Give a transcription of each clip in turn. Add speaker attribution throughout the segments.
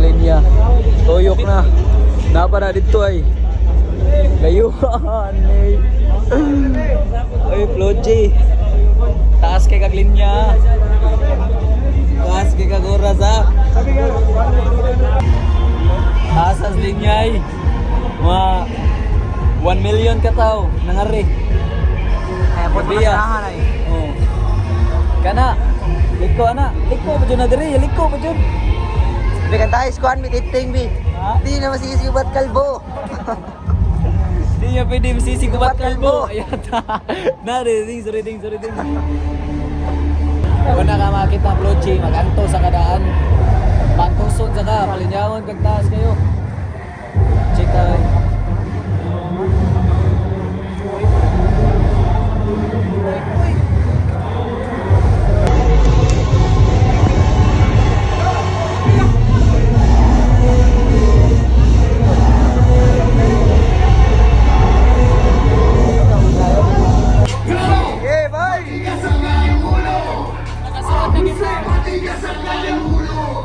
Speaker 1: Linya. Tuyok na. Napa na dito ay. Layuan eh. Ay, Floji. Taas kay kag linya. Taas kay kag oras ha. Taas as linya ay. Mga 1 million ka tao. Nangari.
Speaker 2: Ay, po masanahan ay.
Speaker 1: Oh. Kana. Liko ana. Liko pa dyan na diri. Liko pa dyan.
Speaker 2: Bigan tayo, skuhan, may titing, bi.
Speaker 1: Ha?
Speaker 2: Di na masisigubat kalbo.
Speaker 1: Hindi niya pwede masisigubat kalbo. Ayan ta. Na, reading. Kung nakamakit ang Floji, mag-anto sa kadaan. Pantusod sa ka, palinyawan kagtaas kayo. Check tayo.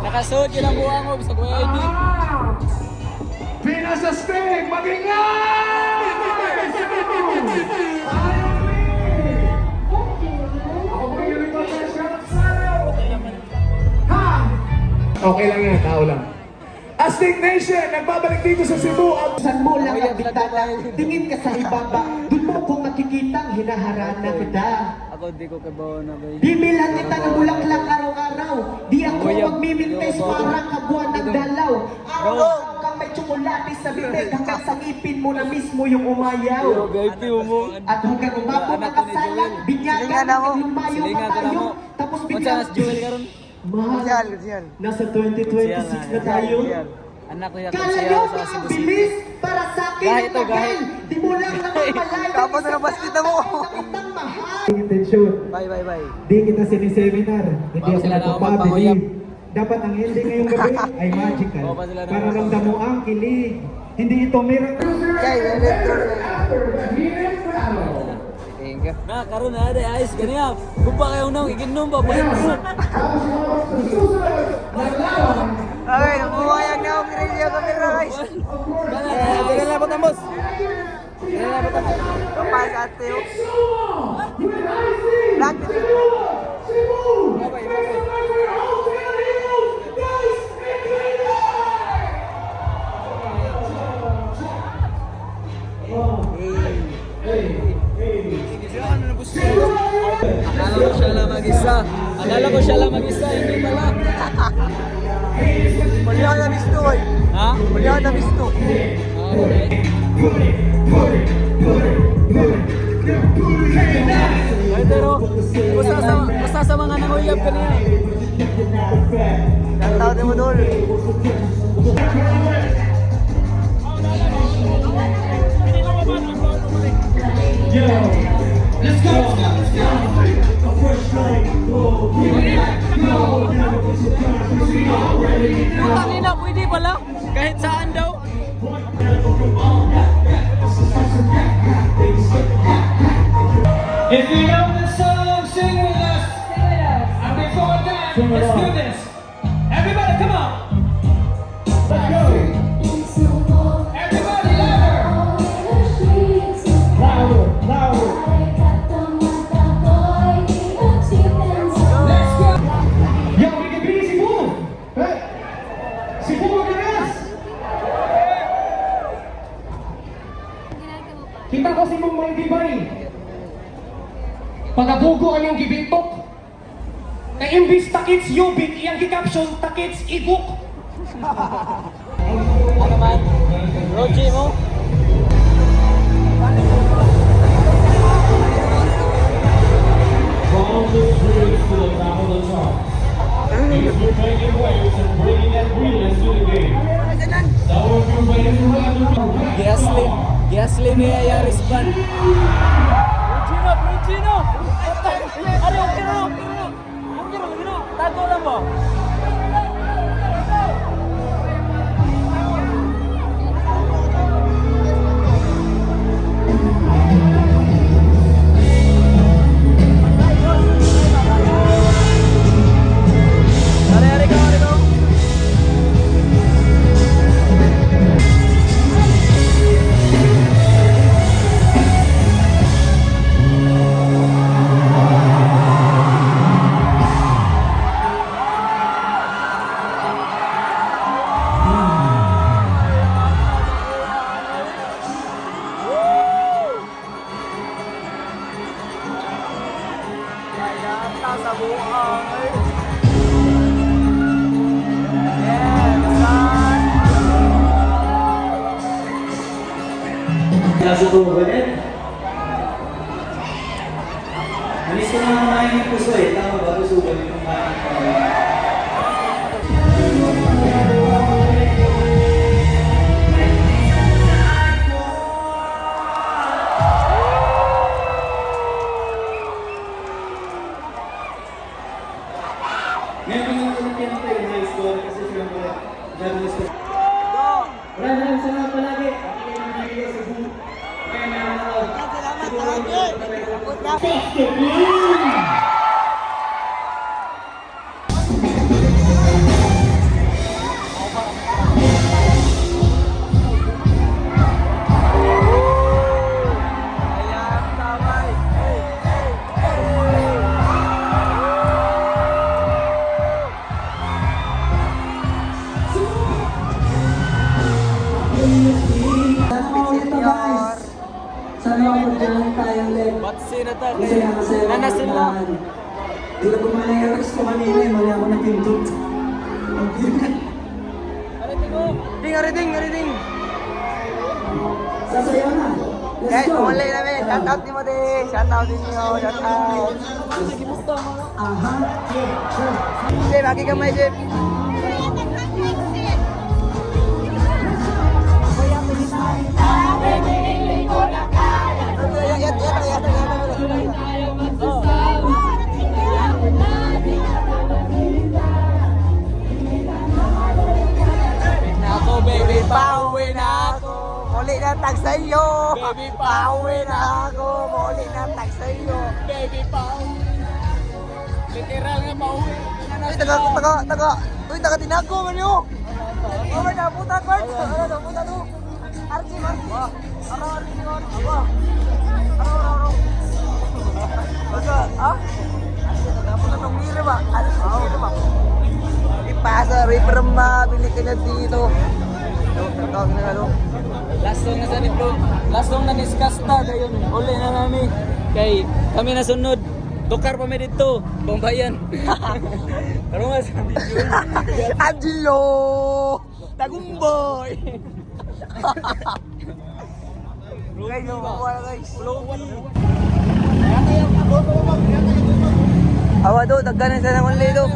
Speaker 1: Nakasuot yun ang buha mo sa kuya ID.
Speaker 3: Pinas Astig, mag-ingay! Okay lang yan, tao lang. Astig Nation, nagbabalik dito sa Cebu.
Speaker 4: Saan mo lang ang bitana, tingin ka sa ibaba, doon mo ko makikitang hinaharana kita.
Speaker 1: Ako di ko kabaw na ba.
Speaker 4: Bibilhan kita ng bulaklak araw-araw, di ako magmimintes parang kabuan ng dalaw. Araw-araw kang may tsokolate sa bibig, hanggang sa ngipin mo na mismo yung umayaw. At hanggang umabot ang kasalan, binyagan hanggang lumayo pa tayo, tapos biglang...
Speaker 1: Jewel karon.
Speaker 4: Mahal, nasa 2026 na tayo.
Speaker 1: Anak ko
Speaker 4: Kala
Speaker 1: siya
Speaker 4: nyo
Speaker 1: sa
Speaker 4: ba ang
Speaker 1: Cebu
Speaker 4: bilis
Speaker 1: City.
Speaker 4: para sa akin
Speaker 1: Gahit
Speaker 4: ang
Speaker 1: to,
Speaker 4: tagal?
Speaker 1: gahit.
Speaker 4: Di mo lang nakapalayo.
Speaker 2: Tapos na baskita mo.
Speaker 4: Kitang mahal. Intention.
Speaker 1: Bye.
Speaker 4: Di kita siniseminar. Hindi
Speaker 1: Baka
Speaker 4: ako
Speaker 1: sila na ako magpahuyap.
Speaker 4: nagpapabilib. Dapat ang ending ngayong gabi ay magical.
Speaker 1: Baka sila na
Speaker 4: Para
Speaker 1: ako.
Speaker 4: ramdam mo ang kilig. Hindi ito miracle.
Speaker 2: Kay, electro.
Speaker 1: Thank you. Na, karon na ada ayos ganyan. Kung pa kayo nang iginom pa balik mo.
Speaker 2: Okay, nabuhayag na ako kirilyo kami guys.
Speaker 1: Dili na po tambos.
Speaker 2: Kapal sa ato. Black.
Speaker 1: Akala ko siya lang mag-isa, hindi pala.
Speaker 2: Malihan na misto ay.
Speaker 1: Ha?
Speaker 2: Malihan na misto.
Speaker 1: Ay, pero, basta sa mga nanguyab ka niya.
Speaker 2: Kantaw din mo dol.
Speaker 3: Let's go!
Speaker 1: Yung kanina, pwede pala. Kahit saan daw.
Speaker 3: If you know the song, sing with us. And before that, let's do this. Everybody, come on. Let's go. Everybody, louder. Louder. Let's go. Yo, we can be Cebu. Hey. Cebu, guys. Kita ko si Mong May Dibay. Pagabugo ang yung gibitok. Kay imbis takits yubik, iyang gikapsyon takits iguk.
Speaker 1: Ano man? Roji mo?
Speaker 3: From the streets to the top of the chart. These were making waves and bringing that realness to the game. So if you're ready to run,
Speaker 1: Gasly ni Ayaris Ban. Rugino! Ari, okay na. Tago lang mo. Ari, go! Nasutuban eh. Alis ko na kumain ng puso eh. Tama ba? Susuban yung kumain. Ngayon yung ulit yan ito yung high score kasi siyempre gano'n score. Maraming salamat palagi. Ako yung video sa boom. Kaya nanonood.
Speaker 2: Salamat palagi. Ayan, tamay. Senior.
Speaker 4: Sana ako dyan tayong leg.
Speaker 1: Batsi na ta.
Speaker 4: Kasi nga kasi
Speaker 1: Nanasin na.
Speaker 4: Hindi ko pumalay yung text ko kanina eh. Mali ako nagpindot. Ang bigat.
Speaker 2: Ding.
Speaker 4: Sasayaw na. Let's
Speaker 2: Guys,
Speaker 4: go.
Speaker 2: kumulay namin. Shout out ni mo din. Shout out din niyo. Shout out.
Speaker 4: Aha.
Speaker 2: Jay, bagi kamay, Jay.
Speaker 1: Nako baby, pauwi na ako.
Speaker 2: Muli na tag sa iyo.
Speaker 1: Baby,
Speaker 2: Pauwi na ako. Muli na tag sa iyo.
Speaker 1: Baby, pauwi. Literal nga pauwi.
Speaker 2: Uy, taga. Uy, taga tinago man yo. Oh, man, puta Kurt. Ano, puta to. Archie man. Ako, Archie man. Ako. Basta, ah? Puta tong mira ba? Ano mira ba? Ipasa, paper bili ka na dito. Tawag na ano.
Speaker 1: Last song na sa niplo. Last song na niskasta dayon. Uli na nami. Kay kami na sunod. Tukar pa mi dito. Bambayan. Pero nga sa video.
Speaker 2: Angelo! Tagumboy! Guys, makuha na guys. Awa do, dagdanan sa naman lido.